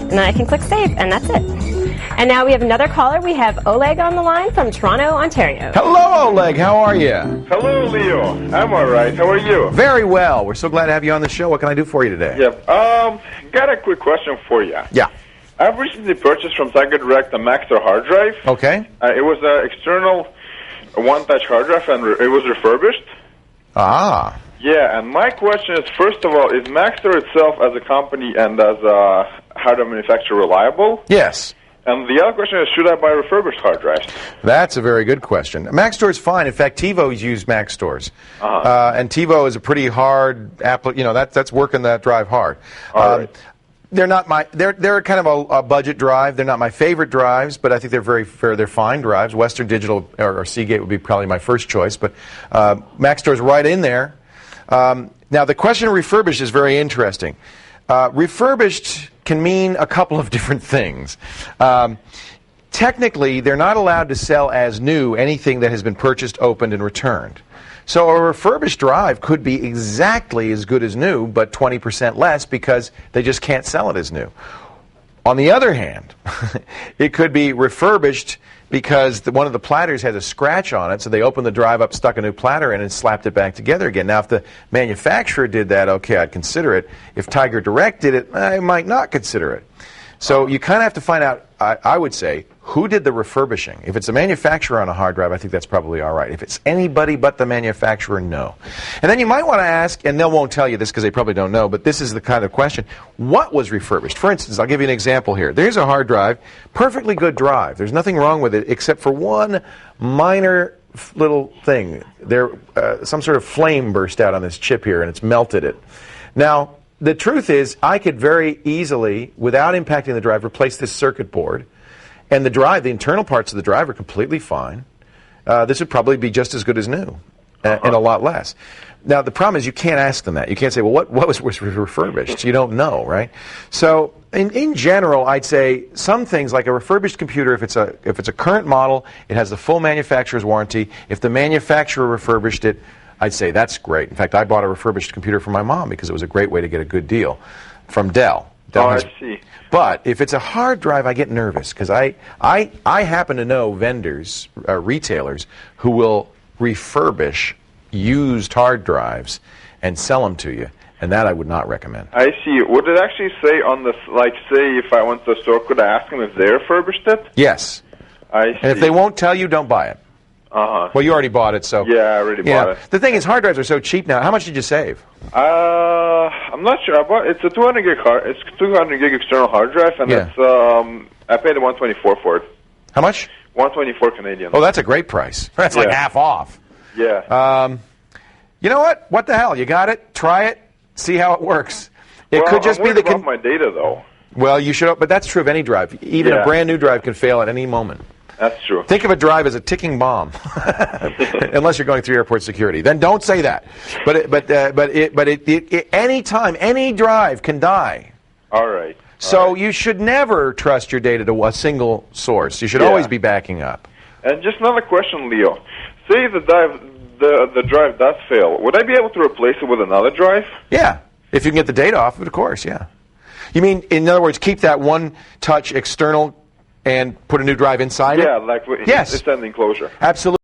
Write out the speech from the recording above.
and then I can click save, and that's it. And now we have another caller. We have Oleg on the line from Toronto, Ontario. Hello, Oleg. How are you? Hello, Leo. I'm all right. How are you? Very well. We're so glad to have you on the show. What can I do for you today? Yeah. Got a quick question for you. Yeah. I've recently purchased from Tiger Direct a Maxtor hard drive. Okay. It was an external one-touch hard drive, and it was refurbished. Ah. Yeah, and my question is, first of all, is Maxtor itself as a company and as a hardware manufacturer reliable? Yes. And the other question is, should I buy refurbished hard drives? That's a very good question. Maxtor is fine. In fact, TiVo's use Maxstores. And TiVo is a pretty hard that's working that drive hard. All right. They're kind of a budget drive. They're not my favorite drives, but I think they're very fair. They're fine drives. Western Digital or Seagate would be probably my first choice, but Maxtor's right in there. Now, the question of refurbished is very interesting. Refurbished can mean a couple of different things. Technically, they're not allowed to sell as new anything that has been purchased, opened, and returned. So a refurbished drive could be exactly as good as new, but 20% less because they just can't sell it as new. On the other hand, it could be refurbished because one of the platters has a scratch on it, so they opened the drive up, stuck a new platter in, and slapped it back together again. Now, if the manufacturer did that, okay, I'd consider it. If Tiger Direct did it, I might not consider it. So you kind of have to find out, I would say, who did the refurbishing. If it's a manufacturer on a hard drive, I think that's probably all right. If it's anybody but the manufacturer, no. And then you might want to ask, and they won't tell you this because they probably don't know, but this is the kind of question, what was refurbished? For instance, I'll give you an example here. There's a hard drive, perfectly good drive. There's nothing wrong with it except for one minor little thing. Some sort of flame burst out on this chip here, and it's melted it. Now, the truth is, I could very easily, without impacting the drive, replace this circuit board. And the drive, the internal parts of the drive are completely fine. This would probably be just as good as new, and a lot less. Now, the problem is you can't ask them that. You can't say, well, what was refurbished? You don't know, right? So, in general, I'd say some things like a refurbished computer, if it's a current model, it has the full manufacturer's warranty. If the manufacturer refurbished it, I'd say that's great. In fact, I bought a refurbished computer for my mom because it was a great way to get a good deal from Dell. I see. But if it's a hard drive, I get nervous because I happen to know vendors, retailers, who will refurbish used hard drives and sell them to you, and that I would not recommend. I see. Would it actually say on the, like, say if I went to the store, could I ask them if they refurbished it? Yes. I see. And if they won't tell you, don't buy it. Well, you already bought it, so... Yeah, I already bought it. The thing is, hard drives are so cheap now. How much did you save? I'm not sure. It's a 200 gig external hard drive, and it's I paid $124 for it. How much? $124 Canadian. Oh, that's a great price. That's like half off. Yeah. You know what? What the hell? You got it. Try it. See how it works. It well, could just I'm be about my data though. Well, you should. But that's true of any drive. Even a brand new drive can fail at any moment. That's true. Think of a drive as a ticking bomb, unless you're going through airport security. Then don't say that. But any time, any drive can die. All right. So you should never trust your data to a single source. You should always be backing up. And just another question, Leo. Say the drive does fail. Would I be able to replace it with another drive? Yeah, if you can get the data off of it, of course. Yeah. You mean, in other words, keep that one-touch external and put a new drive inside it? Yeah, like it's an enclosure. Absolutely.